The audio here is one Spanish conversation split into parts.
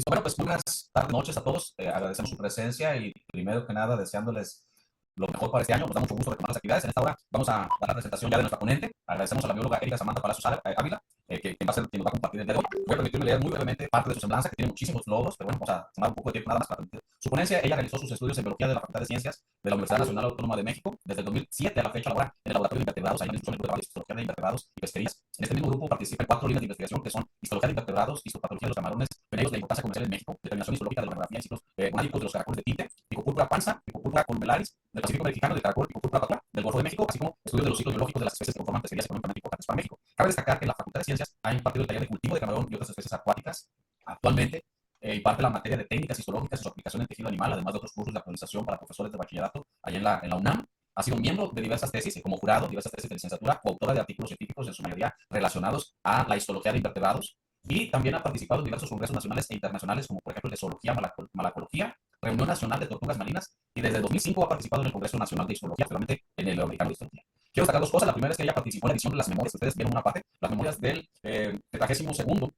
Listo. Bueno, pues buenas tardes, noches a todos. Agradecemos su presencia y primero que nada deseándoles lo mejor para este año. Nos da mucho gusto retomar las actividades. En esta hora vamos a dar la presentación ya de nuestra ponente. Agradecemos a la bióloga Erika Samantha Palacios Ávila, que va a ser quien nos va a compartir el día de hoy. Voy a permitirme leer muy brevemente parte de su semblanza, que tiene muchísimos logros, pero bueno, vamos a tomar un poco de tiempo nada más para permitir. Su ponencia, ella realizó sus estudios en biología de la Facultad de Ciencias de la Universidad Nacional Autónoma de México. Desde el 2007 a la fecha labora en el Laboratorio de Invertebrados, ahí en el Instituto de Histología de Invertebrados y Pesquerías. En este mismo grupo participan 4 líneas de investigación que son histología de invertebrados, histopatología de los camarones, peneidos de importancia comercial en México, determinación histológica de la orografía y ciclos monáticos de los caracoles de tinte, picopúrpura panza, picopúrpura columelaris, del Pacífico mexicano, del caracol picopúrpura patua, del Golfo de México, así como estudios de los ciclos biológicos de las especies que conforman pesquerías económicamente importantes para México. Cabe destacar que la Facultad de Ciencias ha impartido el taller de cultivo de camarón y otras especies acuáticas. Actualmente imparte la materia de técnicas histológicas y su aplicación en tejido animal, además de otros cursos de actualización para profesores de bachillerato allá en la UNAM. Ha sido miembro de diversas tesis, como jurado, diversas tesis de licenciatura, coautora de artículos científicos, en su mayoría relacionados a la histología de invertebrados, y también ha participado en diversos congresos nacionales e internacionales, como por ejemplo el de zoología, malacología, Reunión Nacional de Tortugas Marinas, y desde 2005 ha participado en el Congreso Nacional de Histología, actualmente en el Americano de Histología. Quiero destacar dos cosas. La primera es que ella participó en la edición de las memorias, ustedes vieron una parte, las memorias del 32º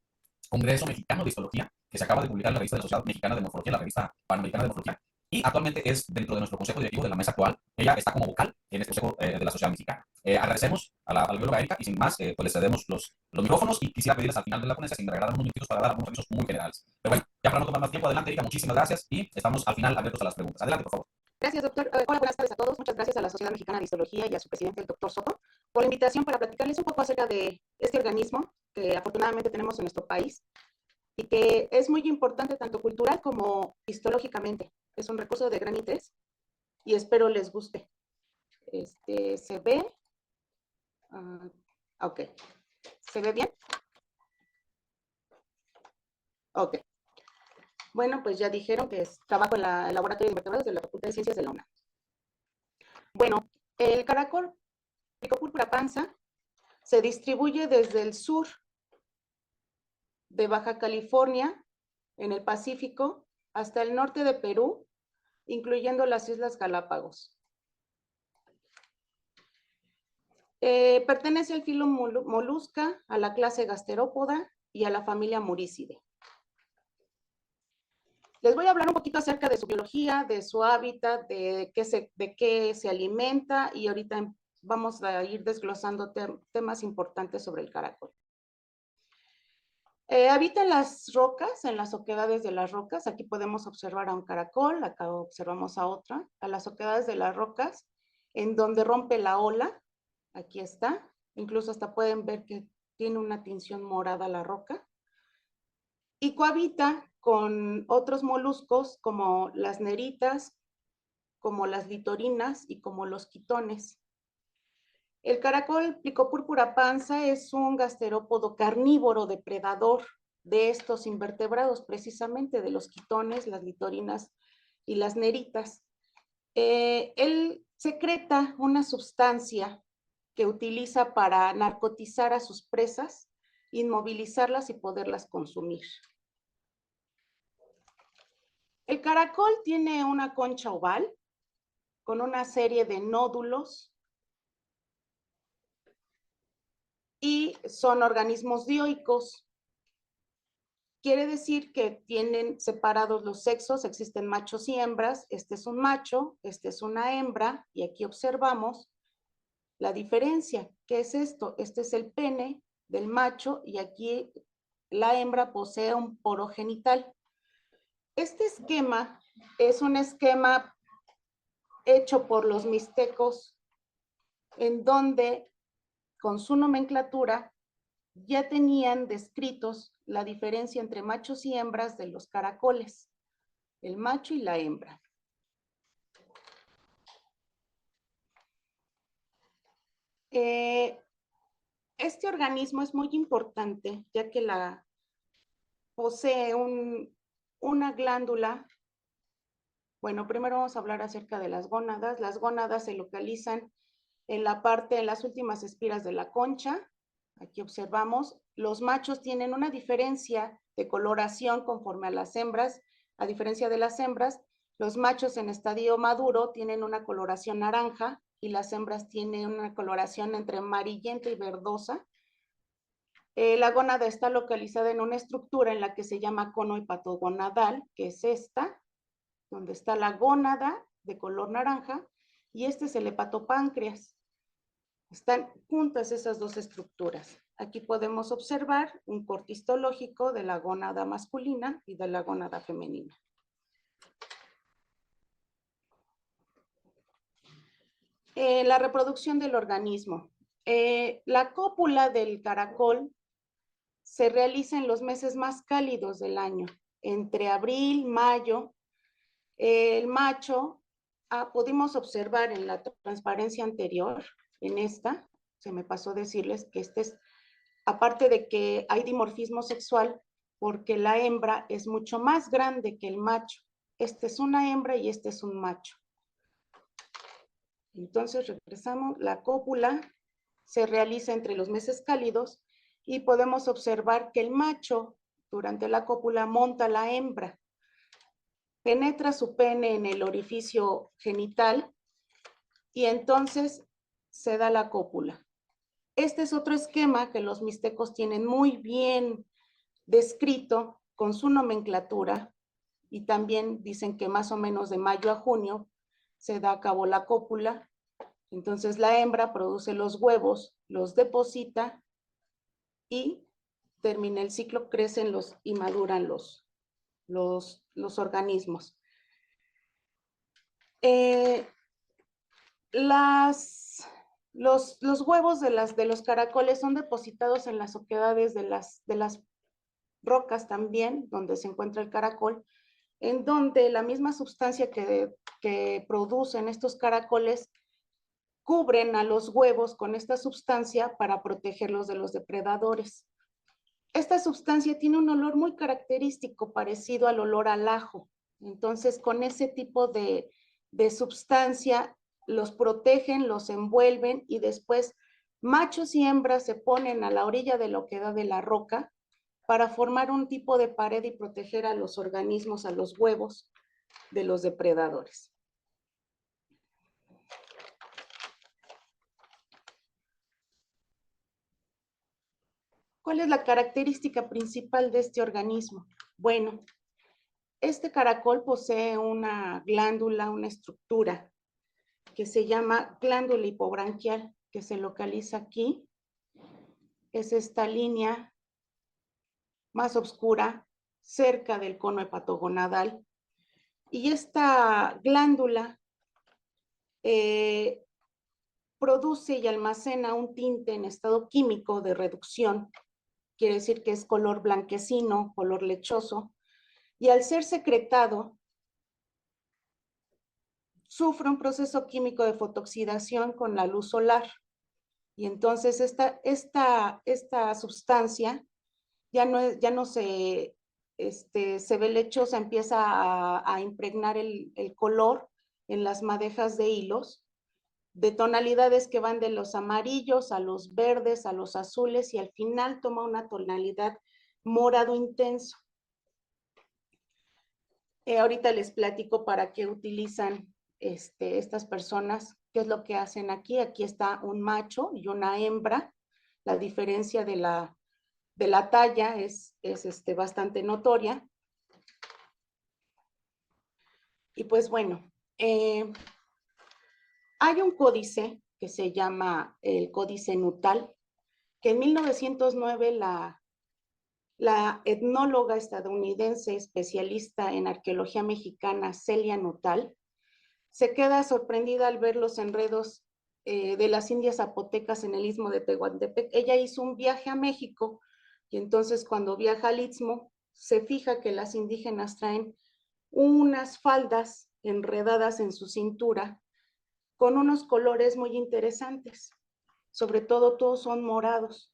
Congreso Mexicano de Histología, que se acaba de publicar en la revista de la Sociedad Mexicana de Morfología, la revista Panamericana de Morfología, y actualmente es dentro de nuestro consejo directivo de la mesa actual. Ella está como vocal en este consejo de la Sociedad Mexicana. Agradecemos a la bióloga Erika y sin más, pues les cedemos los micrófonos y quisiera pedirles al final de la ponencia si me regalan unos minutitos para dar algunos avisos muy generales. Pero bueno, ya para no tomar más tiempo, adelante Erika, muchísimas gracias y estamos al final abiertos a las preguntas. Adelante, por favor. Gracias, doctor. Hola, buenas tardes a todos. Muchas gracias a la Sociedad Mexicana de Histología y a su presidente, el doctor Soto, por la invitación para platicarles un poco acerca de este organismo que afortunadamente tenemos en nuestro país y que es muy importante tanto cultural como histológicamente. Es un recurso de gran interés y espero les guste. ¿Se ve? Ok. ¿Se ve bien? Ok. Bueno, pues ya dijeron que trabajo en el Laboratorio de Invertebrados de la Facultad de Ciencias de la UNAM. Bueno, el caracol picopúrpura panza se distribuye desde el sur de Baja California, en el Pacífico, hasta el norte de Perú, incluyendo las Islas Galápagos. Pertenece al filo Molusca, a la clase Gasterópoda y a la familia Muricidae. Les voy a hablar un poquito acerca de su biología, de su hábitat, de qué se alimenta, y ahorita vamos a ir desglosando temas importantes sobre el caracol. Habita en las rocas, en las oquedades de las rocas. Aquí podemos observar a un caracol, acá observamos a otra, a las oquedades de las rocas, en donde rompe la ola. Aquí está, incluso hasta pueden ver que tiene una tinción morada la roca. Y cohabita con otros moluscos como las neritas, como las litorinas y como los quitones. El caracol picopúrpura panza es un gasterópodo carnívoro depredador de estos invertebrados, precisamente de los quitones, las litorinas y las neritas. Él secreta una sustancia que utiliza para narcotizar a sus presas, inmovilizarlas y poderlas consumir. El caracol tiene una concha oval con una serie de nódulos y son organismos dioicos. Quiere decir que tienen separados los sexos, existen machos y hembras. Este es un macho, este es una hembra, y aquí observamos la diferencia. ¿Qué es esto? Este es el pene del macho y aquí la hembra posee un poro genital. Este esquema es un esquema hecho por los mixtecos, en donde con su nomenclatura ya tenían descritos la diferencia entre machos y hembras de los caracoles, el macho y la hembra. Este organismo es muy importante, ya que posee una glándula. Bueno, primero vamos a hablar acerca de las gónadas. Las gónadas se localizan en las últimas espiras de la concha. Aquí observamos, los machos tienen una diferencia de coloración conforme a las hembras. A diferencia de las hembras, los machos en estadio maduro tienen una coloración naranja y las hembras tienen una coloración entre amarillenta y verdosa. La gónada está localizada en una estructura en la que se llama cono hepatogonadal, que es esta, donde está la gónada de color naranja, y este es el hepatopáncreas. Están juntas esas dos estructuras. Aquí podemos observar un corte histológico de la gónada masculina y de la gónada femenina. La reproducción del organismo. La cópula del caracol se realiza en los meses más cálidos del año, entre abril, mayo. El macho, pudimos observar en la transparencia anterior, en esta, se me pasó decirles que este es, aparte de que hay dimorfismo sexual, porque la hembra es mucho más grande que el macho. Este es una hembra y este es un macho. Entonces regresamos, la cópula se realiza entre los meses cálidos y podemos observar que el macho durante la cópula monta la hembra, penetra su pene en el orificio genital y entonces se da la cópula. Este es otro esquema que los mixtecos tienen muy bien descrito con su nomenclatura y también dicen que más o menos de mayo a junio se da a cabo la cópula. Entonces la hembra produce los huevos, los deposita y termina el ciclo, crecen y maduran los organismos. Los huevos de los caracoles son depositados en las oquedades de las rocas también, donde se encuentra el caracol, en donde la misma sustancia que producen estos caracoles cubren a los huevos con esta sustancia para protegerlos de los depredadores. Esta sustancia tiene un olor muy característico, parecido al olor al ajo. Entonces, con ese tipo de sustancia, los protegen, los envuelven y después machos y hembras se ponen a la orilla de la oquedad de la roca para formar un tipo de pared y proteger a los organismos, a los huevos de los depredadores. ¿Cuál es la característica principal de este organismo? Bueno, este caracol posee una glándula, una estructura que se llama glándula hipobranquial, que se localiza aquí. Es esta línea más oscura cerca del cono hepatogonadal. Y esta glándula produce y almacena un tinte en estado químico de reducción. Quiere decir que es color blanquecino, color lechoso. Y al ser secretado, sufre un proceso químico de fotooxidación con la luz solar. Y entonces esta sustancia ya no se ve lechosa, empieza a impregnar el color en las madejas de hilos, de tonalidades que van de los amarillos a los verdes, a los azules, y al final toma una tonalidad morado intenso. Ahorita les platico para qué utilizan estas personas, qué es lo que hacen aquí. Aquí está un macho y una hembra. La diferencia de la talla es bastante notoria. Y pues bueno, hay un códice que se llama el Códice Nuttall, que en 1909 la etnóloga estadounidense especialista en arqueología mexicana, Celia Nuttall, se queda sorprendida al ver los enredos de las indias zapotecas en el istmo de Tehuantepec. Ella hizo un viaje a México y entonces cuando viaja al istmo se fija que las indígenas traen unas faldas enredadas en su cintura con unos colores muy interesantes, sobre todo todos son morados.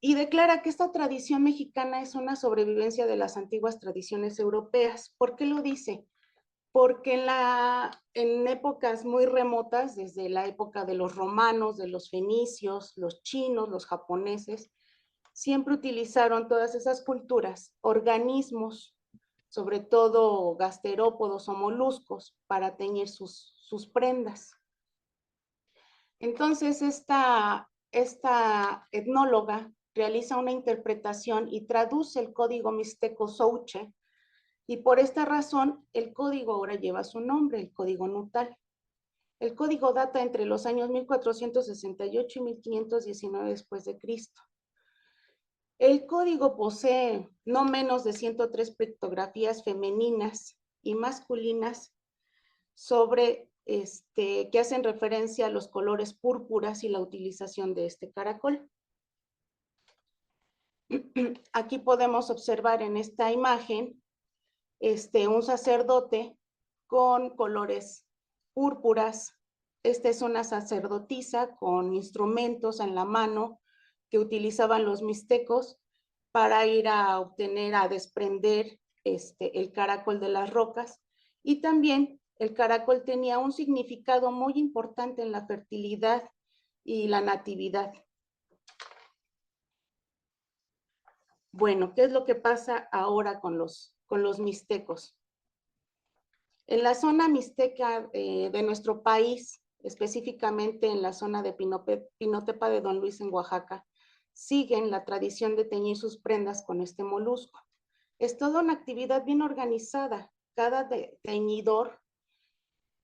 Y declara que esta tradición mexicana es una sobrevivencia de las antiguas tradiciones europeas. ¿Por qué lo dice? Porque en épocas muy remotas, desde la época de los romanos, de los fenicios, los chinos, los japoneses, siempre utilizaron todas esas culturas, organismos, sobre todo gasterópodos o moluscos, para teñir sus prendas. Entonces, esta etnóloga realiza una interpretación y traduce el código mixteco Souche, y por esta razón el código ahora lleva su nombre, el código Nutal. El código data entre los años 1468 y 1519 después de Cristo. El código posee no menos de 103 pictografías femeninas y masculinas sobre que hacen referencia a los colores púrpuras y la utilización de este caracol. Aquí podemos observar en esta imagen un sacerdote con colores púrpuras. Esta es una sacerdotisa con instrumentos en la mano que utilizaban los mixtecos para ir a obtener, a desprender el caracol de las rocas. Y también el caracol tenía un significado muy importante en la fertilidad y la natividad. Bueno, ¿qué es lo que pasa ahora con los mixtecos? En la zona mixteca de nuestro país, específicamente en la zona de Pinotepa de Don Luis en Oaxaca, siguen la tradición de teñir sus prendas con este molusco. Es toda una actividad bien organizada. Cada teñidor,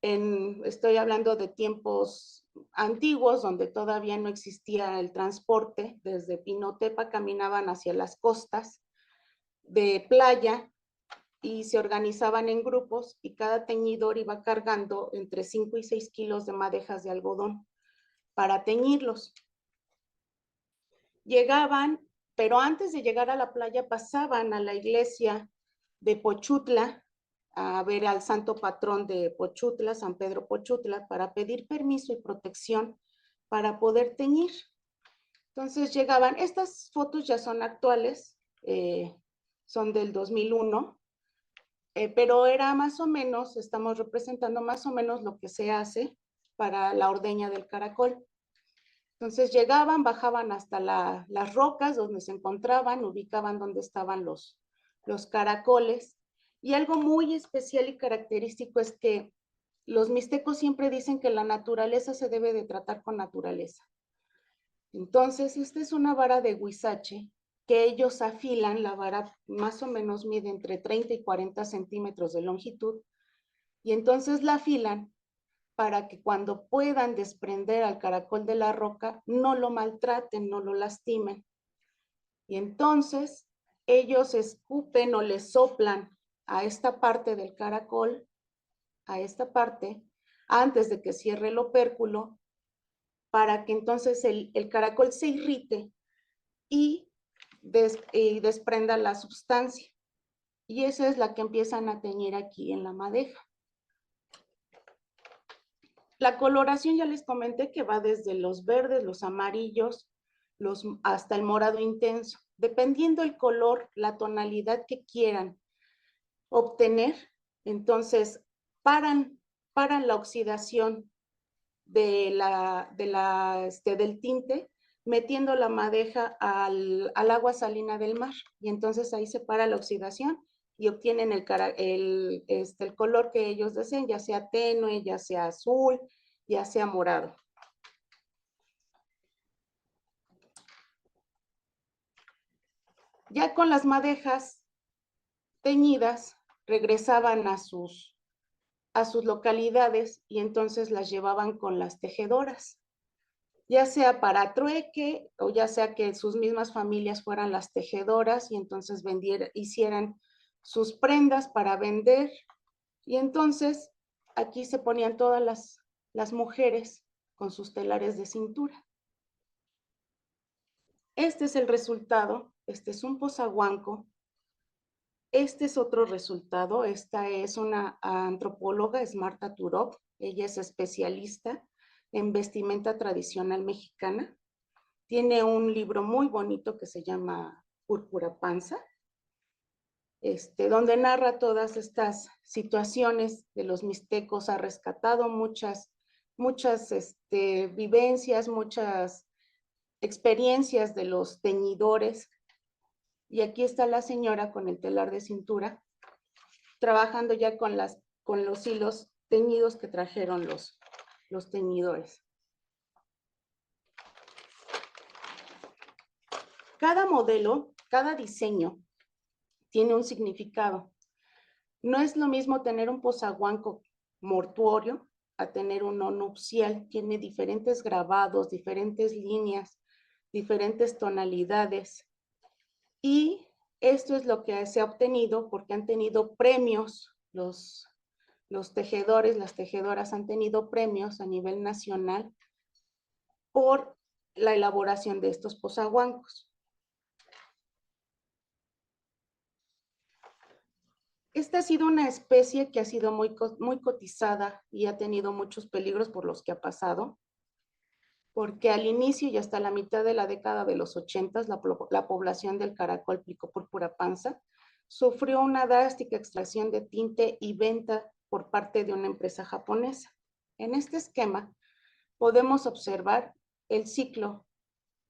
estoy hablando de tiempos antiguos, donde todavía no existía el transporte, desde Pinotepa caminaban hacia las costas de playa, y se organizaban en grupos y cada teñidor iba cargando entre 5 y 6 kilos de madejas de algodón para teñirlos. Llegaban, pero antes de llegar a la playa pasaban a la iglesia de Pochutla a ver al santo patrón de Pochutla, San Pedro Pochutla, para pedir permiso y protección para poder teñir. Entonces llegaban, estas fotos ya son actuales, son del 2001, pero era más o menos, estamos representando más o menos lo que se hace para la ordeña del caracol. Entonces llegaban, bajaban hasta las rocas donde se encontraban, ubicaban donde estaban los caracoles. Y algo muy especial y característico es que los mixtecos siempre dicen que la naturaleza se debe de tratar con naturaleza. Entonces, esta es una vara de huizache que ellos afilan. La vara más o menos mide entre 30 y 40 centímetros de longitud, y entonces la afilan para que cuando puedan desprender al caracol de la roca, no lo maltraten, no lo lastimen. Y entonces ellos escupen o le soplan a esta parte del caracol, a esta parte, antes de que cierre el opérculo, para que entonces el caracol se irrite y desprenda la sustancia. Y esa es la que empiezan a teñir aquí en la madeja. La coloración ya les comenté que va desde los verdes, los amarillos, hasta el morado intenso. Dependiendo el color, la tonalidad que quieran obtener, entonces paran la oxidación del tinte, metiendo la madeja al agua salina del mar, y entonces ahí se para la oxidación y obtienen el color que ellos deseen, ya sea tenue, ya sea azul, ya sea morado. Ya con las madejas teñidas, regresaban a sus localidades y entonces las llevaban con las tejedoras, ya sea para trueque o ya sea que sus mismas familias fueran las tejedoras y entonces hicieran sus prendas para vender. Y entonces aquí se ponían todas las mujeres con sus telares de cintura. Este es el resultado. Este es un pozahuanco. Este es otro resultado. Esta es una antropóloga, es Marta Turok. Ella es especialista en vestimenta tradicional mexicana. Tiene un libro muy bonito que se llama Púrpura Panza, donde narra todas estas situaciones de los mixtecos. Ha rescatado muchas vivencias, muchas experiencias de los teñidores. Y aquí está la señora con el telar de cintura, trabajando ya con los hilos teñidos que trajeron los teñidores. Cada modelo, cada diseño tiene un significado. No es lo mismo tener un posaguanco mortuorio a tener uno nupcial. Tiene diferentes grabados, diferentes líneas, diferentes tonalidades. Y esto es lo que se ha obtenido porque han tenido premios. Los tejedores, las tejedoras han tenido premios a nivel nacional por la elaboración de estos posaguancos. Esta ha sido una especie que ha sido muy cotizada y ha tenido muchos peligros por los que ha pasado, porque al inicio y hasta la mitad de la década de los 80, la población del caracol pico púrpura panza sufrió una drástica extracción de tinte y venta por parte de una empresa japonesa. En este esquema podemos observar el ciclo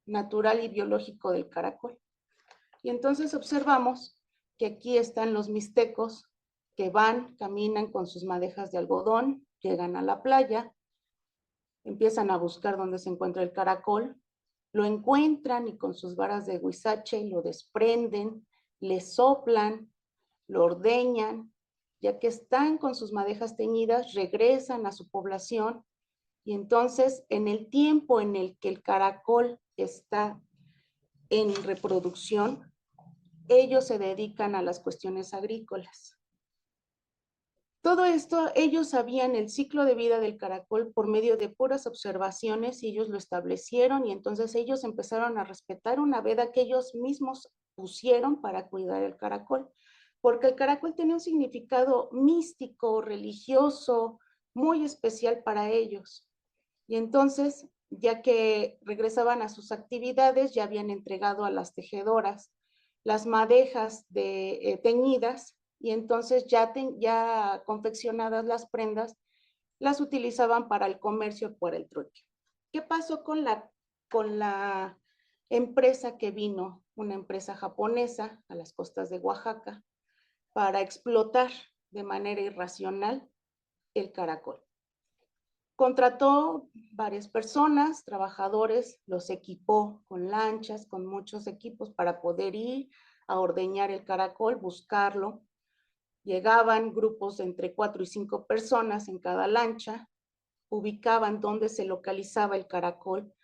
natural y biológico del caracol. Y entonces observamos que aquí están los mixtecos que van, caminan con sus madejas de algodón, llegan a la playa, empiezan a buscar dónde se encuentra el caracol, lo encuentran y con sus varas de huizache lo desprenden, le soplan, lo ordeñan, ya que están con sus madejas teñidas, regresan a su población y entonces en el tiempo en el que el caracol está en reproducción, ellos se dedican a las cuestiones agrícolas. Todo esto, ellos sabían el ciclo de vida del caracol por medio de puras observaciones y ellos lo establecieron y entonces ellos empezaron a respetar una veda que ellos mismos pusieron para cuidar el caracol, porque el caracol tenía un significado místico, religioso, muy especial para ellos. Y entonces, ya que regresaban a sus actividades, ya habían entregado a las tejedoras las madejas teñidas y entonces ya confeccionadas las prendas, las utilizaban para el comercio por el trueque. ¿Qué pasó con la empresa que vino, una empresa japonesa a las costas de Oaxaca, para explotar de manera irracional el caracol? Contrató varias personas, trabajadores, los equipó con lanchas, con muchos equipos para poder ir a ordeñar el caracol, buscarlo. Llegaban grupos de entre 4 y 5 personas en cada lancha, ubicaban dónde se localizaba el caracol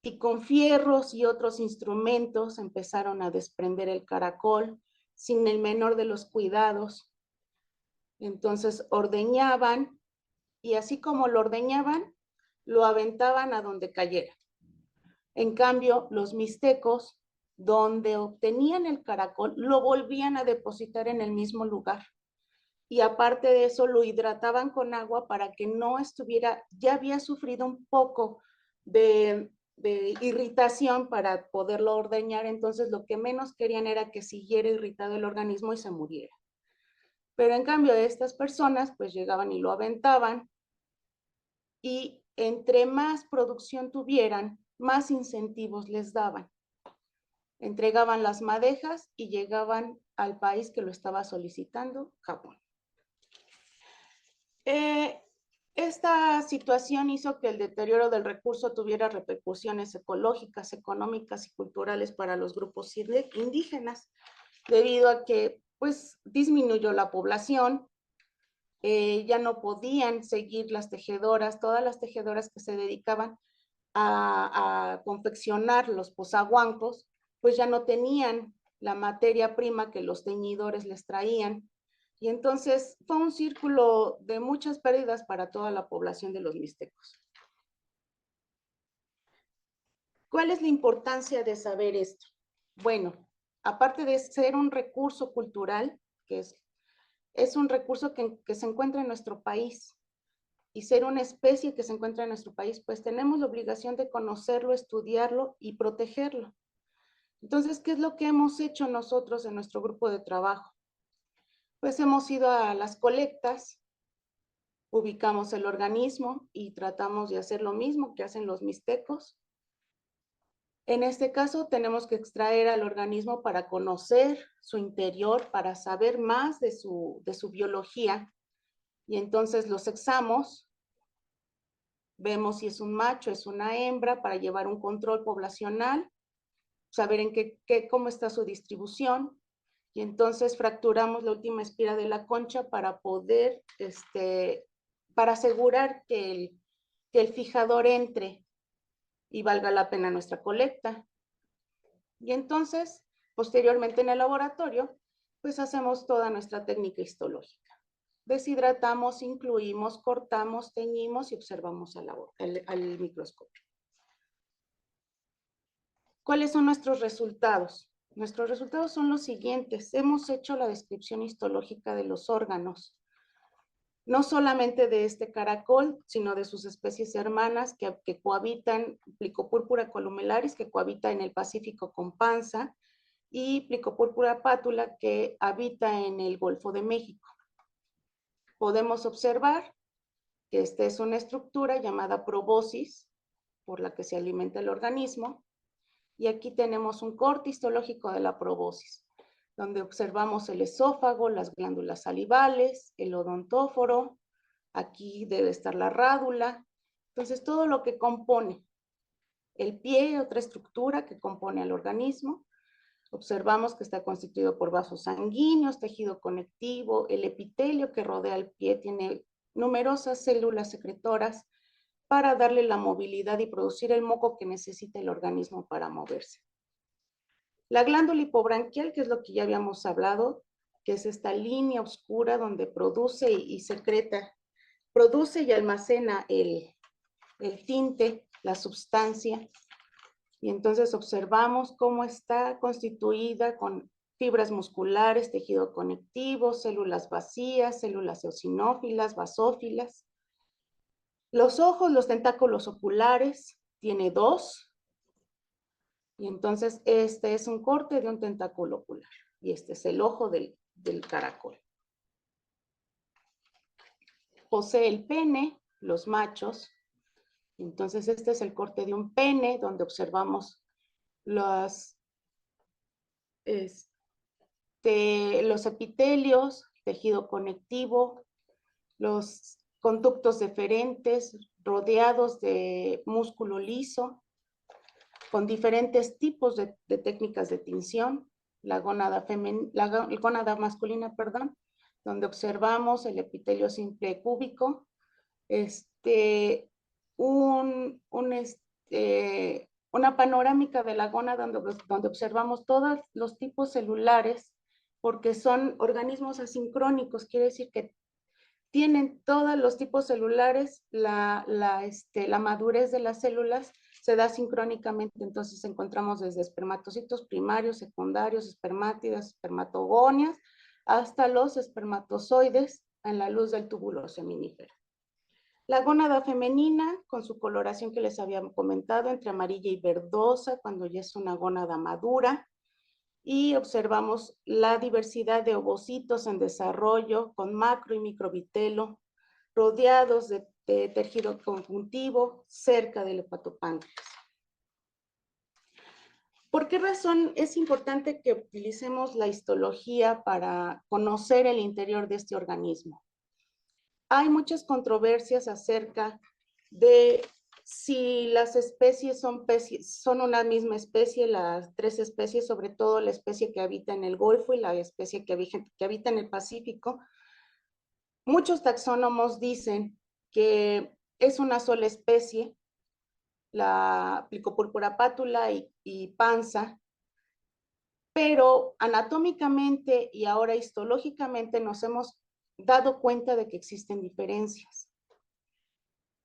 y con fierros y otros instrumentos empezaron a desprender el caracol sin el menor de los cuidados. Entonces ordeñaban y así como lo ordeñaban, lo aventaban a donde cayera. En cambio, los mixtecos, donde obtenían el caracol, lo volvían a depositar en el mismo lugar. Y aparte de eso, lo hidrataban con agua para que no estuviera, ya había sufrido un poco de irritación para poderlo ordeñar, entonces lo que menos querían era que siguiera irritado el organismo y se muriera. Pero en cambio, estas personas pues llegaban y lo aventaban, y entre más producción tuvieran, más incentivos les daban. Entregaban las madejas y llegaban al país que lo estaba solicitando, Japón. Esta situación hizo que el deterioro del recurso tuviera repercusiones ecológicas, económicas y culturales para los grupos indígenas, debido a que pues disminuyó la población, ya no podían seguir las tejedoras, todas las tejedoras que se dedicaban a confeccionar los posaguancos, pues ya no tenían la materia prima que los teñidores les traían. Y entonces fue un círculo de muchas pérdidas para toda la población de los mixtecos. ¿Cuál es la importancia de saber esto? Bueno, aparte de ser un recurso cultural, que es un recurso que se encuentra en nuestro país, y ser una especie que se encuentra en nuestro país, pues tenemos la obligación de conocerlo, estudiarlo y protegerlo. Entonces, ¿qué es lo que hemos hecho nosotros en nuestro grupo de trabajo? Pues hemos ido a las colectas, ubicamos el organismo y tratamos de hacer lo mismo que hacen los mixtecos. En este caso, tenemos que extraer al organismo para conocer su interior, para saber más de su biología. Y entonces los sexamos, vemos si es un macho, es una hembra, para llevar un control poblacional. saber cómo está su distribución, y entonces fracturamos la última espira de la concha para poder, para asegurar que el fijador entre y valga la pena nuestra colecta. Y entonces, posteriormente en el laboratorio, pues hacemos toda nuestra técnica histológica. Deshidratamos, incluimos, cortamos, teñimos y observamos al microscopio. ¿Cuáles son nuestros resultados? Nuestros resultados son los siguientes. Hemos hecho la descripción histológica de los órganos, no solamente de este caracol, sino de sus especies hermanas que cohabitan, Plicopúrpura columelaris, que cohabita en el Pacífico con Panza, y Plicopúrpura pátula, que habita en el Golfo de México. Podemos observar que esta es una estructura llamada proboscis, por la que se alimenta el organismo, y aquí tenemos un corte histológico de la proboscis, donde observamos el esófago, las glándulas salivales, el odontóforo, aquí debe estar la rádula. Entonces, todo lo que compone el pie, otra estructura que compone al organismo, observamos que está constituido por vasos sanguíneos, tejido conectivo, el epitelio que rodea el pie tiene numerosas células secretoras para darle la movilidad y producir el moco que necesita el organismo para moverse. La glándula hipobranquial, que es lo que ya habíamos hablado, que es esta línea oscura donde produce y secreta, produce y almacena el tinte, la sustancia, y entonces observamos cómo está constituida con fibras musculares, tejido conectivo, células vacías, células eosinófilas, basófilas. Los ojos, los tentáculos oculares, tiene 2, y entonces este es un corte de un tentáculo ocular, y este es el ojo del caracol. Posee el pene, los machos, entonces este es el corte de un pene, donde observamos los epitelios, tejido conectivo, los conductos deferentes rodeados de músculo liso, con diferentes tipos de técnicas de tinción, la gónada masculina, perdón, donde observamos el epitelio simple cúbico, una panorámica de la gónada donde observamos todos los tipos celulares, porque son organismos asincrónicos, quiere decir que tienen todos los tipos celulares, la madurez de las células se da sincrónicamente, entonces encontramos desde espermatocitos primarios, secundarios, espermátidas, espermatogonias, hasta los espermatozoides en la luz del túbulo seminífero. La gónada femenina, con su coloración que les había comentado, entre amarilla y verdosa, cuando ya es una gónada madura, y observamos la diversidad de ovocitos en desarrollo, con macro y microvitelo, rodeados de tejido conjuntivo, cerca del hepatopáncreas. ¿Por qué razón es importante que utilicemos la histología para conocer el interior de este organismo? Hay muchas controversias acerca de si las especies son una misma especie, las 3 especies, sobre todo la especie que habita en el Golfo y la especie que habita en el Pacífico. Muchos taxónomos dicen que es una sola especie, la Plicopúrpura pátula y Panza, pero anatómicamente y ahora histológicamente nos hemos dado cuenta de que existen diferencias.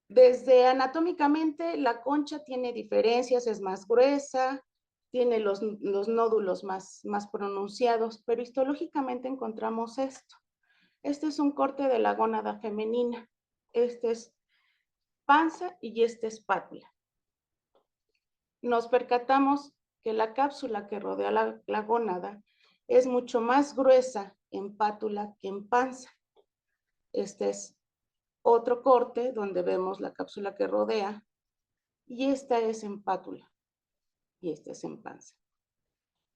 Desde anatómicamente, la concha tiene diferencias, es más gruesa, tiene los nódulos más pronunciados, pero histológicamente encontramos esto. Este es un corte de la gónada femenina, este es panza y este es pátula. Nos percatamos que la cápsula que rodea la gónada es mucho más gruesa en pátula que en panza. Este es otro corte donde vemos la cápsula que rodea, y esta es en pátula y esta es en panza.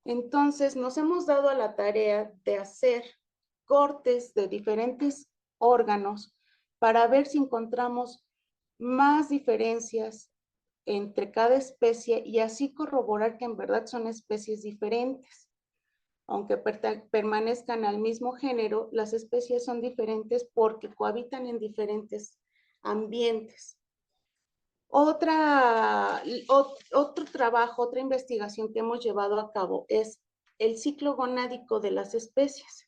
Entonces nos hemos dado a la tarea de hacer cortes de diferentes órganos para ver si encontramos más diferencias entre cada especie y así corroborar que en verdad son especies diferentes. Aunque permanezcan al mismo género, las especies son diferentes porque cohabitan en diferentes ambientes. Otro trabajo, otra investigación que hemos llevado a cabo es el ciclo gonádico de las especies.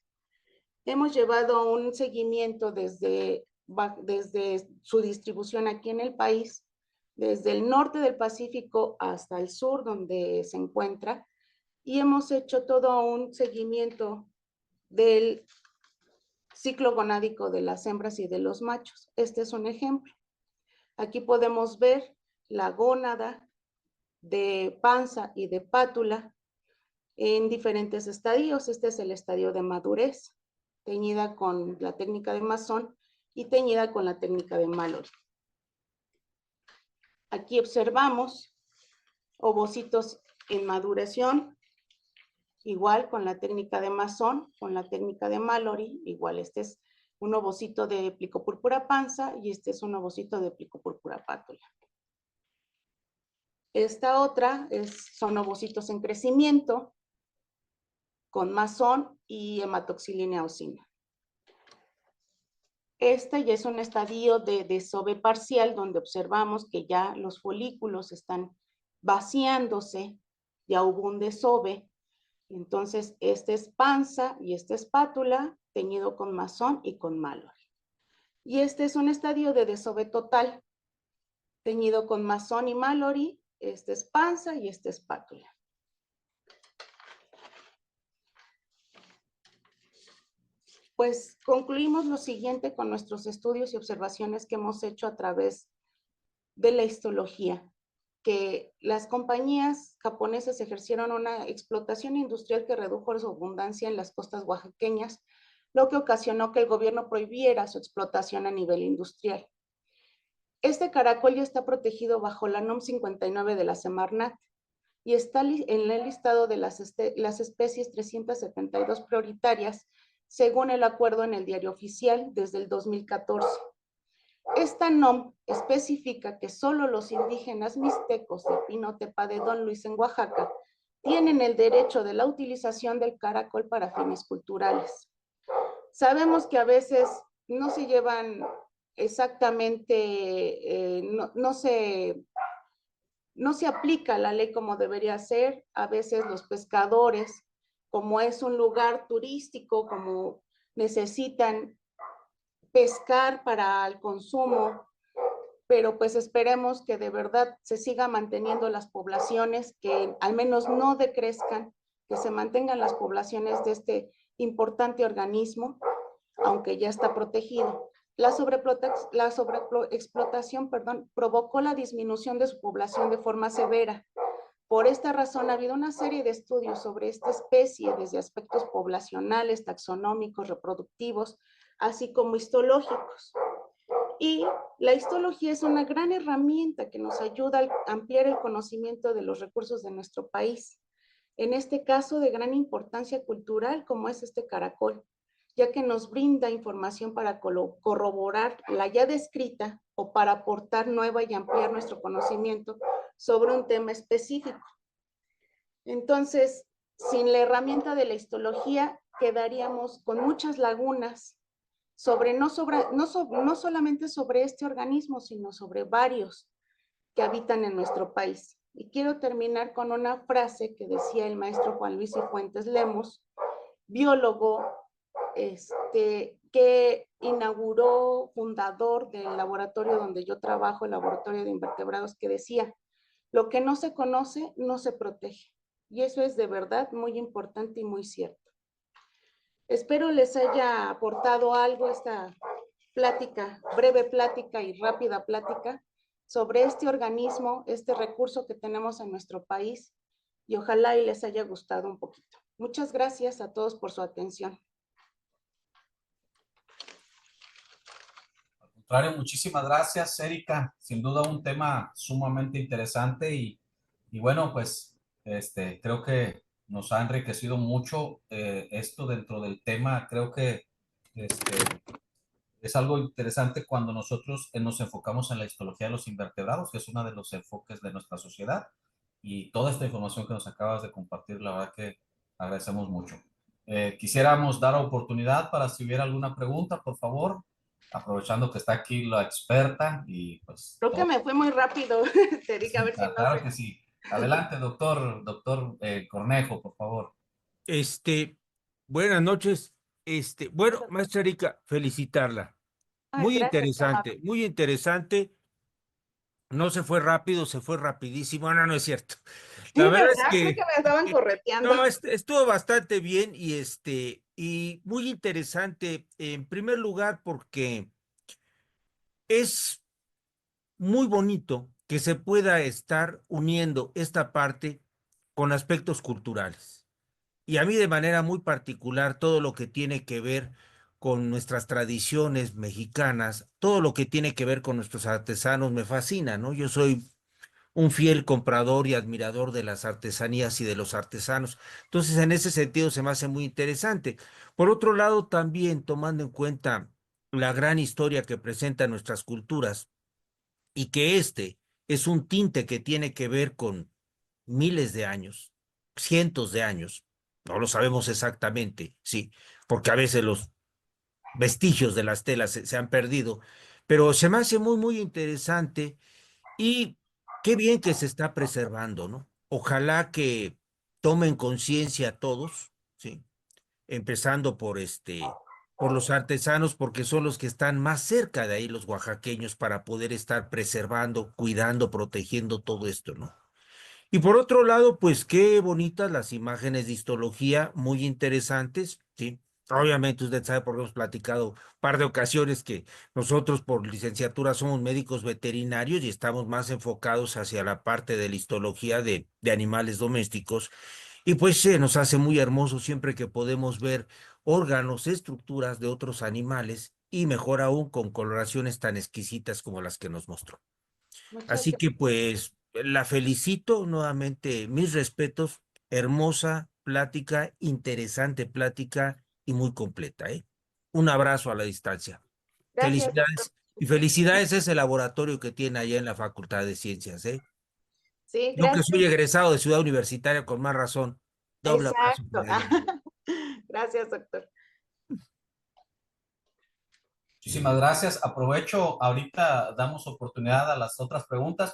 Hemos llevado un seguimiento desde su distribución aquí en el país, desde el norte del Pacífico hasta el sur, donde se encuentra, y hemos hecho todo un seguimiento del ciclo gonádico de las hembras y de los machos. Este es un ejemplo. Aquí podemos ver la gónada de panza y de pátula en diferentes estadios. Este es el estadio de madurez, teñida con la técnica de Masson y teñida con la técnica de Mallory. Aquí observamos ovocitos en maduración, igual con la técnica de Masson, con la técnica de Mallory, igual este es un ovocito de Plicopurpura panza y este es un ovocito de Plicopurpura pátula. Esta otra son ovocitos en crecimiento con Masson y hematoxilina eosina. Este ya es un estadio de desove parcial donde observamos que ya los folículos están vaciándose, ya hubo un desove. Entonces, este es panza y esta es pátula, teñido con Masson y con Mallory. Y este es un estadio de desove total, teñido con Masson y Mallory. Este es panza y este es pátula. Pues concluimos lo siguiente con nuestros estudios y observaciones que hemos hecho a través de la histología, que las compañías japonesas ejercieron una explotación industrial que redujo su abundancia en las costas oaxaqueñas, lo que ocasionó que el gobierno prohibiera su explotación a nivel industrial. Este caracol ya está protegido bajo la NOM 59 de la Semarnat y está en el listado de las especies 372 prioritarias según el acuerdo en el Diario Oficial desde el 2014. Esta NOM especifica que solo los indígenas mixtecos de Pinotepa de Don Luis en Oaxaca tienen el derecho de la utilización del caracol para fines culturales. Sabemos que a veces no se llevan exactamente, no se aplica la ley como debería ser. A veces los pescadores, como es un lugar turístico, como necesitan pescar para el consumo, pero pues esperemos que de verdad se siga manteniendo las poblaciones, que al menos no decrezcan, que se mantengan las poblaciones de este importante organismo, aunque ya está protegido. La sobreexplotación provocó la disminución de su población de forma severa. Por esta razón ha habido una serie de estudios sobre esta especie desde aspectos poblacionales, taxonómicos, reproductivos, así como histológicos. Y la histología es una gran herramienta que nos ayuda a ampliar el conocimiento de los recursos de nuestro país. En este caso de gran importancia cultural como es este caracol, ya que nos brinda información para corroborar la ya descrita o para aportar nueva y ampliar nuestro conocimiento sobre un tema específico. Entonces, sin la herramienta de la histología, quedaríamos con muchas lagunas no solamente sobre este organismo, sino sobre varios que habitan en nuestro país. Y quiero terminar con una frase que decía el maestro Juan Luis Cifuentes Lemos, biólogo, que inauguró, fundador del laboratorio donde yo trabajo, el laboratorio de invertebrados, que decía, lo que no se conoce no se protege. Y eso es de verdad muy importante y muy cierto. Espero les haya aportado algo esta plática, breve plática y rápida plática sobre este organismo, este recurso que tenemos en nuestro país, y ojalá y les haya gustado un poquito. Muchas gracias a todos por su atención. Al contrario, muchísimas gracias, Erika. Sin duda un tema sumamente interesante y bueno, pues creo que nos ha enriquecido mucho esto dentro del tema. Creo que Es algo interesante cuando nosotros nos enfocamos en la histología de los invertebrados, que es uno de los enfoques de nuestra sociedad. Y toda esta información que nos acabas de compartir, la verdad que agradecemos mucho. Quisiéramos dar oportunidad para si hubiera alguna pregunta, por favor, aprovechando que está aquí la experta y pues Creo que todo. me fue muy rápido, te dije a ver si no Claro sé. que sí. Adelante, doctor Cornejo, por favor. Este, Buenas noches. Bueno, maestra Erika, felicitarla. Ay, gracias, qué amable. Muy interesante. No se fue rápido, se fue rapidísimo. No, no es cierto. Sí, La verdad es ¿verdad? Creo que me estaban correteando. no, estuvo bastante bien y muy interesante en primer lugar porque es muy bonito que se pueda estar uniendo esta parte con aspectos culturales. Y a mí de manera muy particular, todo lo que tiene que ver con nuestras tradiciones mexicanas, todo lo que tiene que ver con nuestros artesanos me fascina, ¿no? Yo soy un fiel comprador y admirador de las artesanías y de los artesanos. Entonces, en ese sentido, se me hace muy interesante. Por otro lado, también tomando en cuenta la gran historia que presentan nuestras culturas y que este es un tinte que tiene que ver con miles de años, cientos de años, no lo sabemos exactamente, sí, porque a veces los vestigios de las telas se han perdido, pero se me hace muy, muy interesante y qué bien que se está preservando, ¿no? Ojalá que tomen conciencia todos, sí, empezando por los artesanos, porque son los que están más cerca de ahí, los oaxaqueños, para poder estar preservando, cuidando, protegiendo todo esto, ¿no? Y por otro lado, pues qué bonitas las imágenes de histología, muy interesantes, ¿sí? Obviamente usted sabe, porque hemos platicado un par de ocasiones que nosotros por licenciatura somos médicos veterinarios y estamos más enfocados hacia la parte de la histología de animales domésticos. Y pues se nos hace muy hermoso siempre que podemos ver órganos, estructuras de otros animales y mejor aún con coloraciones tan exquisitas como las que nos mostró. Muchas Así que gracias. pues la felicito nuevamente, mis respetos, hermosa plática, interesante plática y muy completa, ¿eh? Un abrazo a la distancia. Gracias, doctor. Felicidades y felicidades a ese laboratorio que tiene allá en la Facultad de Ciencias, ¿eh? Sí, Yo que soy gracias. egresado de Ciudad Universitaria con más razón, doble abrazo Exacto. para ellos. Gracias, doctor. Muchísimas gracias. Aprovecho, ahorita damos oportunidad a las otras preguntas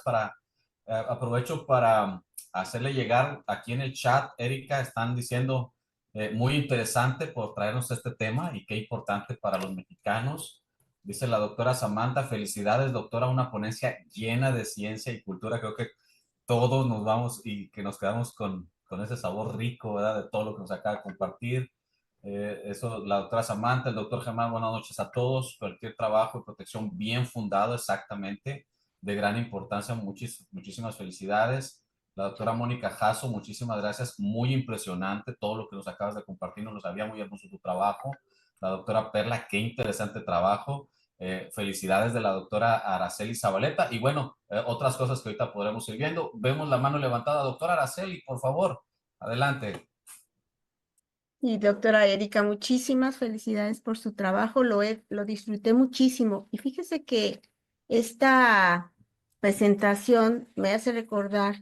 aprovecho para hacerle llegar aquí en el chat, Erika, están diciendo muy interesante por traernos este tema y qué importante para los mexicanos. Dice la doctora Samantha, felicidades, doctora, una ponencia llena de ciencia y cultura. Creo que todos nos vamos y que nos quedamos con ese sabor rico, ¿verdad? De todo lo que nos acaba de compartir. Eso, la doctora Samantha, el doctor Germán, buenas noches a todos. Cualquier trabajo de protección bien fundado, exactamente, de gran importancia. Muchísimas felicidades. La doctora Mónica Jasso, muchísimas gracias. Muy impresionante todo lo que nos acabas de compartir. Nos lo sabía muy hermoso tu trabajo. La doctora Perla, qué interesante trabajo. Felicidades de la doctora Araceli Zabaleta. Y bueno, otras cosas que ahorita podremos ir viendo. Vemos la mano levantada. Doctora Araceli, por favor, adelante. Y doctora Erika, muchísimas felicidades por su trabajo, lo disfruté muchísimo. Y fíjese que esta presentación me hace recordar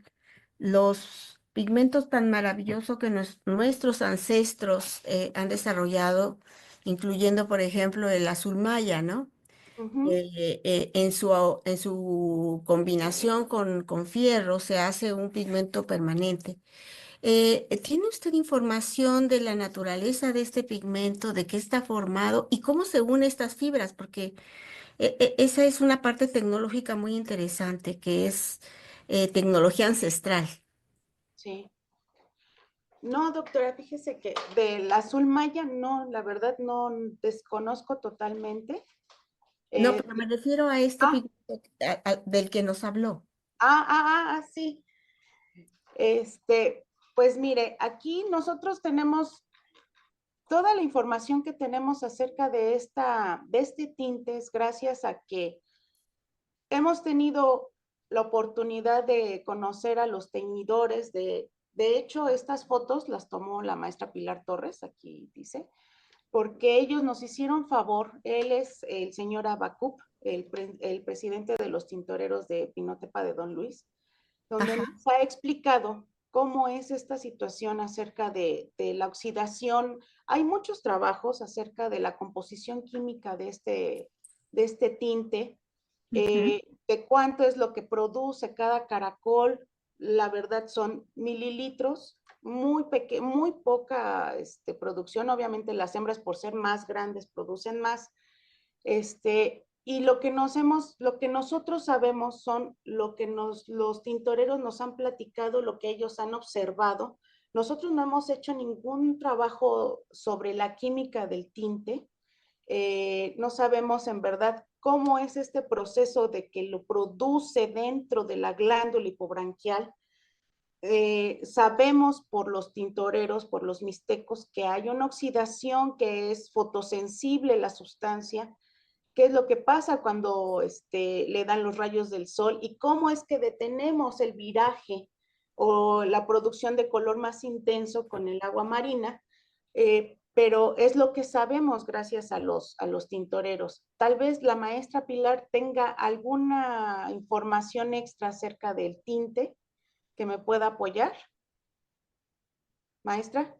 los pigmentos tan maravillosos que nuestros ancestros han desarrollado, incluyendo, por ejemplo, el azul maya, ¿no? Ujú. En su combinación con fierro se hace un pigmento permanente. ¿Tiene usted información de la naturaleza de este pigmento, de qué está formado y cómo se unen estas fibras? Porque esa es una parte tecnológica muy interesante, que es tecnología ancestral. Sí. No, doctora, fíjese que del azul maya no, la verdad no desconozco totalmente. No, Eh, pero me refiero a este ah, pigmento del que nos habló. sí. Este, pues mire, aquí nosotros tenemos toda la información que tenemos acerca de este tinte es gracias a que hemos tenido la oportunidad de conocer a los teñidores de hecho, estas fotos las tomó la maestra Pilar Torres, aquí dice, porque ellos nos hicieron favor. Él es el señor Abacup, el presidente de los tintoreros de Pinotepa de Don Luis, donde Ajá. nos ha explicado cómo es esta situación acerca de la oxidación. Hay muchos trabajos acerca de la composición química de este tinte, de cuánto es lo que produce cada caracol. La verdad son mililitros, muy poca producción. Obviamente las hembras, por ser más grandes, producen más. Y lo que nosotros sabemos son lo que los tintoreros nos han platicado, lo que ellos han observado. Nosotros no hemos hecho ningún trabajo sobre la química del tinte. No sabemos en verdad cómo es este proceso de que lo produce dentro de la glándula hipobranquial. Sabemos por los tintoreros, por los mixtecos, que hay una oxidación, que es fotosensible la sustancia. ¿Qué es lo que pasa cuando le dan los rayos del sol y cómo es que detenemos el viraje o la producción de color más intenso con el agua marina? Pero es lo que sabemos gracias a los tintoreros. Tal vez la maestra Pilar tenga alguna información extra acerca del tinte que me pueda apoyar. Maestra.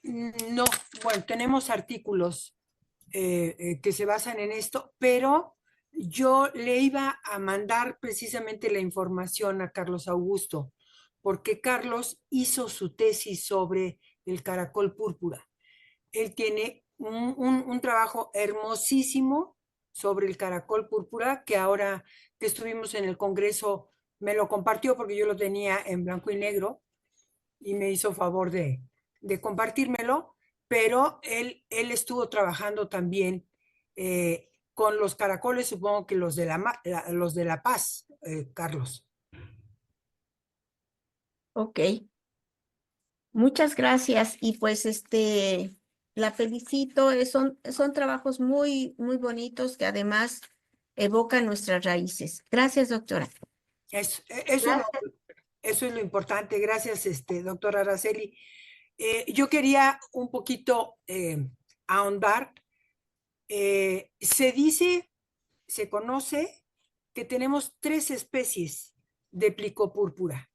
No, bueno, tenemos artículos que se basan en esto, pero yo le iba a mandar precisamente la información a Carlos Augusto, porque Carlos hizo su tesis sobre el caracol púrpura. Él tiene un trabajo hermosísimo sobre el caracol púrpura, que ahora que estuvimos en el Congreso me lo compartió porque yo lo tenía en blanco y negro y me hizo favor de compartírmelo, pero él estuvo trabajando también con los caracoles, supongo que los de La Paz, Carlos. Ok, muchas gracias. Y pues la felicito. Son trabajos muy, muy bonitos que además evocan nuestras raíces. Gracias, doctora. Eso Gracias. es lo importante. Gracias, doctora Araceli. Yo quería un poquito ahondar. Se conoce que tenemos 3 especies de plicopúrpura.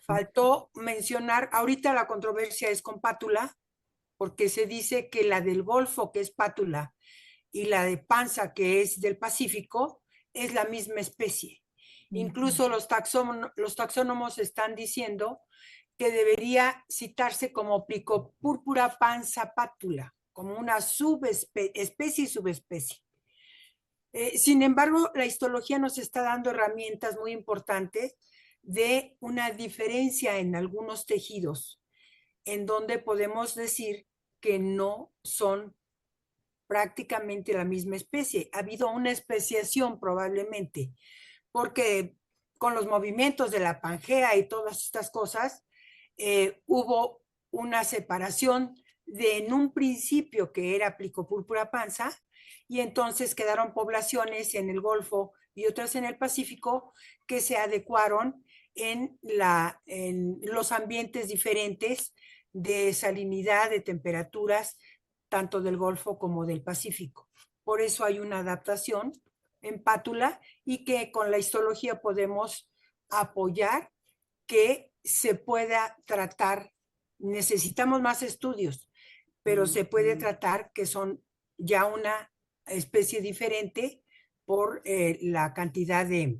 Faltó mencionar, ahorita la controversia es con pátula, porque se dice que la del Golfo, que es pátula, y la de Panza, que es del Pacífico, es la misma especie. Incluso los taxónomos están diciendo que debería citarse como plicopúrpura panza pátula, como una especie y subespecie. Sin embargo, la histología nos está dando herramientas muy importantes de una diferencia en algunos tejidos, en donde podemos decir que no son prácticamente la misma especie. Ha habido una especiación probablemente, porque con los movimientos de la Pangea y todas estas cosas, hubo una separación de en un principio que era plicopúrpura panza, y entonces quedaron poblaciones en el Golfo y otras en el Pacífico que se adecuaron en los ambientes diferentes de salinidad, de temperaturas, tanto del Golfo como del Pacífico. Por eso hay una adaptación en pátula y que con la histología podemos apoyar que se pueda tratar. Necesitamos más estudios, pero se puede tratar que son ya una especie diferente por la cantidad de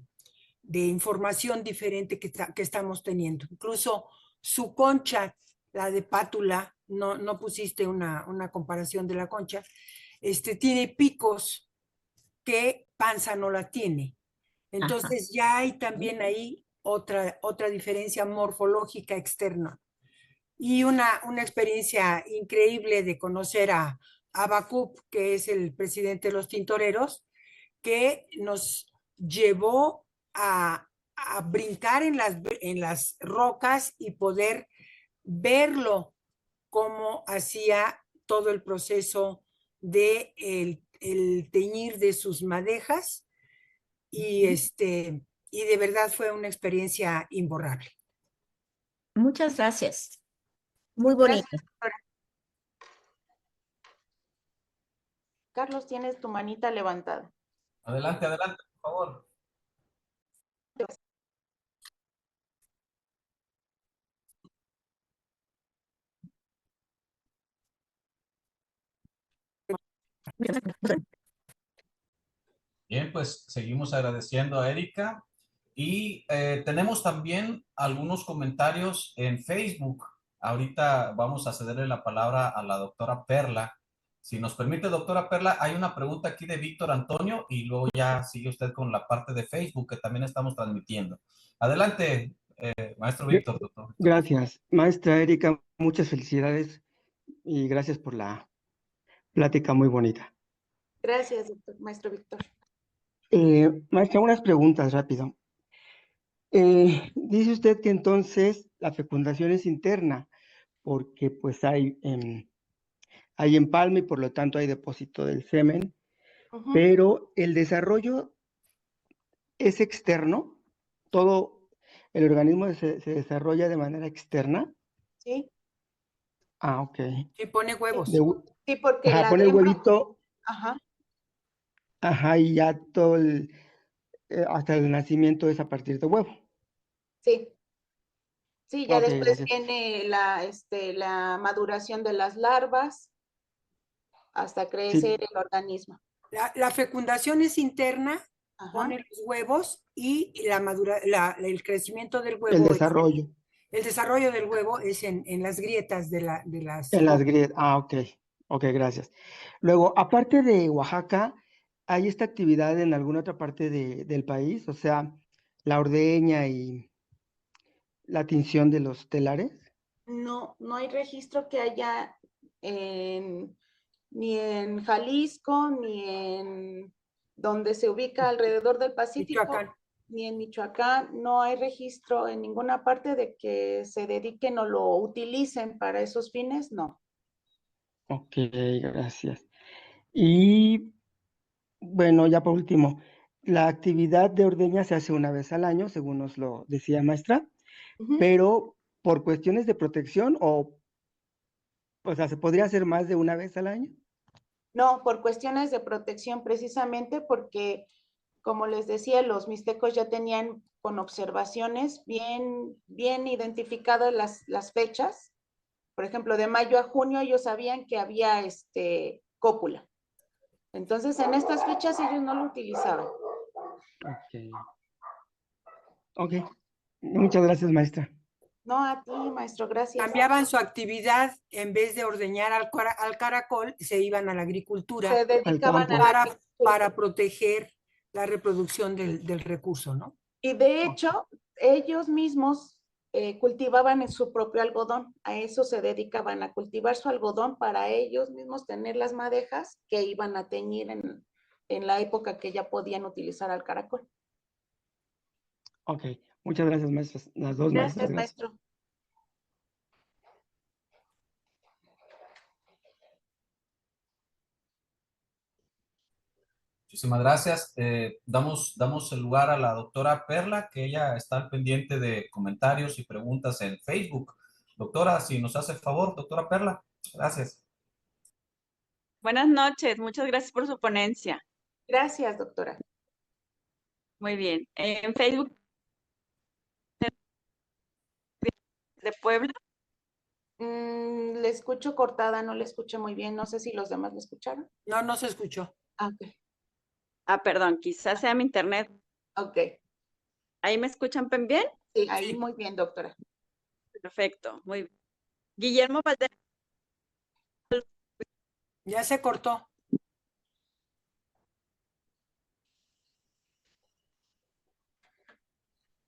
información diferente que estamos teniendo. Incluso su concha, la de pátula, no pusiste una comparación de la concha, tiene picos que panza no la tiene. Entonces ya hay también ahí otra diferencia morfológica externa. Y una experiencia increíble de conocer a Abacup, que es el presidente de los tintoreros, que nos llevó a brincar en las rocas y poder verlo cómo hacía todo el proceso de el teñir de sus madejas, y de verdad fue una experiencia imborrable. Muchas gracias. Muy bonito. Gracias, doctora. Carlos, tienes tu manita levantada. Adelante, adelante, por favor. Bien, pues seguimos agradeciendo a Erika y tenemos también algunos comentarios en Facebook. Ahorita vamos a cederle la palabra a la doctora Perla. Si nos permite, doctora Perla, hay una pregunta aquí de Víctor Antonio y luego ya sigue usted con la parte de Facebook que también estamos transmitiendo. Adelante, maestro Víctor, doctor. Gracias, maestra Erika, muchas felicidades y gracias por la plática muy bonita. Gracias, maestro Víctor. Maestra, unas preguntas rápido. Dice usted que entonces la fecundación es interna, porque pues hay empalme y por lo tanto hay depósito del semen, pero el desarrollo es externo, todo el organismo se desarrolla de manera externa. Sí. Ah, ok. Sí, pone huevos. Sí, porque Ajá, la pone el hembra- huevito, Ajá. ajá, y ya todo hasta el nacimiento es a partir de huevo. Sí. Sí, ya Ok, después gracias. viene la maduración de las larvas hasta Sí, crecer el organismo. La fecundación es interna, Ajá. pone los huevos y el crecimiento del el huevo, desarrollo el desarrollo del huevo es en las grietas de las en las óvulas. grietas. Ah, ok, ok, gracias. Luego, aparte de Oaxaca, ¿hay esta actividad en alguna otra parte del país? O sea, la ordeña y la tinción de los telares. No, no hay registro que haya ni en Jalisco, ni en donde se ubica alrededor del Pacífico, Michoacán. ni en Michoacán. No hay registro en ninguna parte de que se dediquen o lo utilicen para esos fines, no. Ok, gracias. Y bueno, ya por último, la actividad de ordeña se hace una vez al año, según nos lo decía maestra, pero por cuestiones de protección o sea, ¿se podría hacer más de una vez al año? No, por cuestiones de protección, precisamente porque, como les decía, los mixtecos ya tenían con observaciones bien identificadas las fechas. Por ejemplo, de mayo a junio ellos sabían que había cópula. Entonces, en estas fechas ellos no lo utilizaban. Ok. Ok. Muchas gracias, maestra. No, a ti, maestro, gracias. Cambiaban su actividad, en vez de ordeñar al caracol, se iban a la agricultura Se dedicaban campo. a la agricultura. para proteger la reproducción del recurso, ¿no? Y de hecho, ellos mismos cultivaban su propio algodón. A eso se dedicaban, a cultivar su algodón para ellos mismos tener las madejas que iban a teñir en la época que ya podían utilizar al caracol. Ok. Muchas gracias, maestras. Las dos maestras, Gracias, gracias. maestro. Muchísimas gracias. Damos el lugar a la doctora Perla, que ella está al pendiente de comentarios y preguntas en Facebook. Doctora, si nos hace el favor, doctora Perla. Gracias. Buenas noches, muchas gracias por su ponencia. Gracias, doctora. Muy bien. En Facebook de Puebla. Le escucho cortada, no le escucho muy bien. No sé si los demás le escucharon. No, no se escuchó. Ok. Perdón, quizás sea mi internet. Ok. ¿Ahí me escuchan bien? Sí, ahí Sí. muy bien, doctora. Perfecto, muy bien. Guillermo Valderas. Ya se cortó.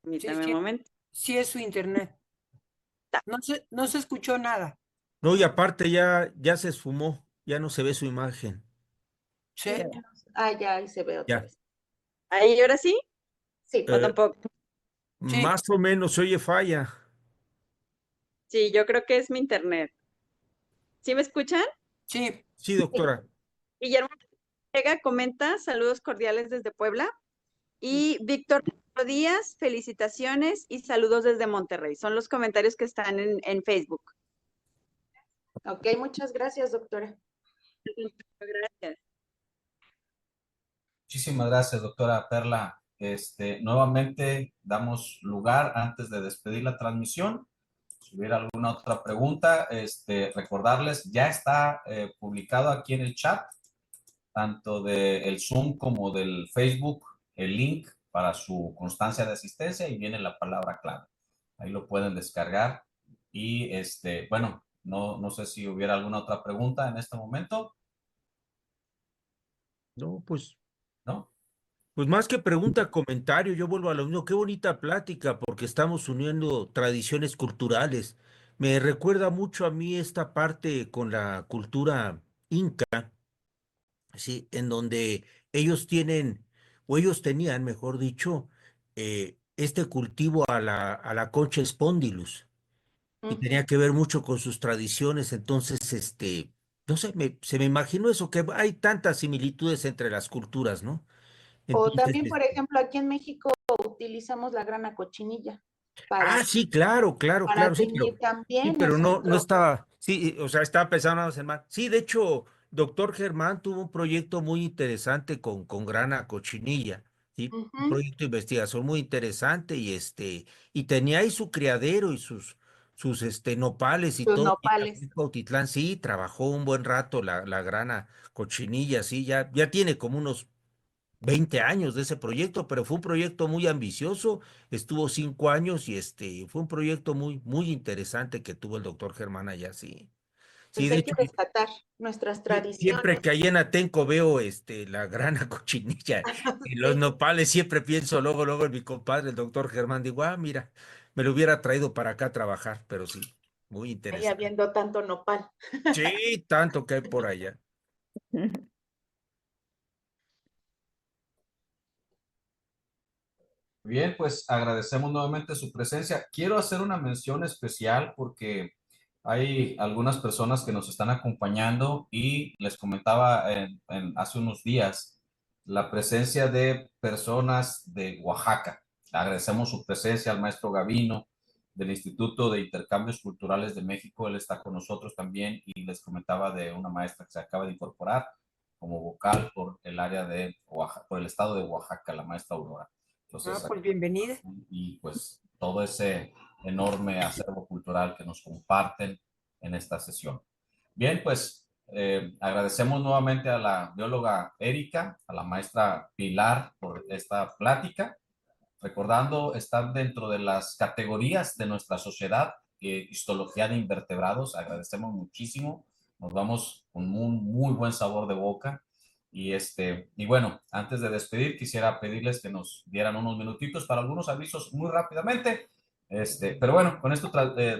Permítame un momento. Sí es su internet. No se escuchó nada. No, y aparte ya se esfumó, ya no se ve su imagen. Sí. Ya ahí se ve otra Ya. vez. ¿Ahí ahora sí? Sí. ¿O tampoco? Sí. Más o menos se oye falla. Sí, yo creo que es mi internet. ¿Sí me escuchan? Sí. Sí, doctora. Guillermo Ortega comenta, saludos cordiales desde Puebla. Y Víctor Díaz, felicitaciones y saludos desde Monterrey. Son los comentarios que están en Facebook. Ok, muchas gracias, doctora. Gracias. Muchísimas gracias, doctora Perla. Nuevamente damos lugar, antes de despedir la transmisión, si hubiera alguna otra pregunta, recordarles, ya está publicado aquí en el chat, tanto del Zoom como del Facebook, el link para su constancia de asistencia y viene la palabra clave. Ahí lo pueden descargar y, bueno, no sé si hubiera alguna otra pregunta en este momento. No, pues, ¿No? pues más que pregunta, comentario, yo vuelvo a lo mismo. Qué bonita plática, porque estamos uniendo tradiciones culturales. Me recuerda mucho a mí esta parte con la cultura inca, sí, en donde ellos tienen, o ellos tenían, mejor dicho, este cultivo a la concha spondylus, y tenía que ver mucho con sus tradiciones. Entonces, no sé, se me imaginó eso, que hay tantas similitudes entre las culturas, ¿no? O Entonces, también, por ejemplo, aquí en México utilizamos la grana cochinilla sí, claro, claro, para claro, teñir sí, también, pero es no otro. estaba, sí, o sea, estaba pensando nada más en más. Sí, de hecho, doctor Germán tuvo un proyecto muy interesante con grana cochinilla, sí, un Ujú, proyecto de investigación muy interesante, y tenía ahí su criadero y sus nopales y los todo, y aquí nopales. en Cuautitlán, sí, trabajó un buen rato la grana cochinilla, sí, ya tiene como unos 20 años de ese proyecto, pero fue un proyecto muy ambicioso, estuvo 5 años, y fue un proyecto muy interesante que tuvo el doctor Germán allá, sí. Sí, Pues de hay que hecho, rescatar nuestras siempre tradiciones. que ahí en Atenco veo la grana cochinilla y los Sí, nopales, siempre pienso luego en mi compadre, el doctor Germán, digo, mira, me lo hubiera traído para acá a trabajar, pero sí, muy ahí interesante. habiendo tanto nopal. Sí, tanto que hay por allá. Bien, pues agradecemos nuevamente su presencia. Quiero hacer una mención especial porque hay algunas personas que nos están acompañando y les comentaba hace unos días la presencia de personas de Oaxaca. Agradecemos su presencia al maestro Gavino del Instituto de Intercambios Culturales de México. Él está con nosotros también y les comentaba de una maestra que se acaba de incorporar como vocal por el área de Oaxaca, por el estado de Oaxaca, la maestra Aurora. Entonces, Pues bienvenida. y pues todo ese enorme acervo cultural que nos comparten en esta sesión. Bien, pues agradecemos nuevamente a la bióloga Erika, a la maestra Pilar por esta plática, recordando estar dentro de las categorías de nuestra sociedad, histología de invertebrados. Agradecemos muchísimo, nos vamos con un muy buen sabor de boca. Y bueno, antes de despedir, quisiera pedirles que nos dieran unos minutitos para algunos avisos muy rápidamente. Pero bueno, con esto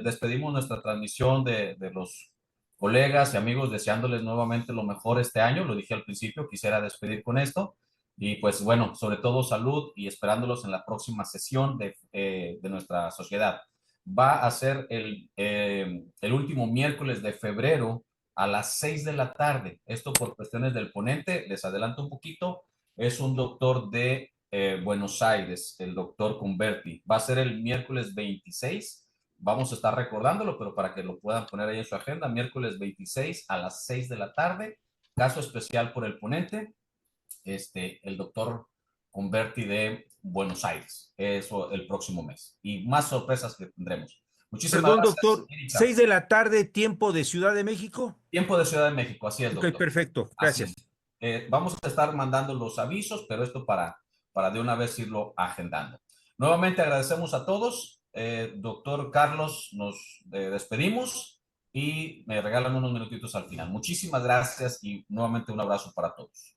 despedimos nuestra transmisión de los colegas y amigos, deseándoles nuevamente lo mejor este año. Lo dije al principio, quisiera despedir con esto. Y pues bueno, sobre todo salud y esperándolos en la próxima sesión de nuestra sociedad. Va a ser el último miércoles de febrero a las 6 de la tarde. Esto por cuestiones del ponente, les adelanto un poquito, es un doctor de Buenos Aires, el doctor Converti. Va a ser el miércoles 26. Vamos a estar recordándolo, pero para que lo puedan poner ahí en su agenda, miércoles 26 a las 6 de la tarde. Caso especial por el ponente, el doctor Converti de Buenos Aires. Eso el próximo mes. Y más sorpresas que tendremos. Muchísimas Perdón, gracias, doctor, Erika. 6 de la tarde, tiempo de Ciudad de México. Tiempo de Ciudad de México, así es, Ok, doctor. perfecto, Así gracias. es. Vamos a estar mandando los avisos, pero esto para de una vez irlo agendando. Nuevamente agradecemos a todos. Doctor Carlos, nos despedimos y me regalan unos minutitos al final. Muchísimas gracias y nuevamente un abrazo para todos.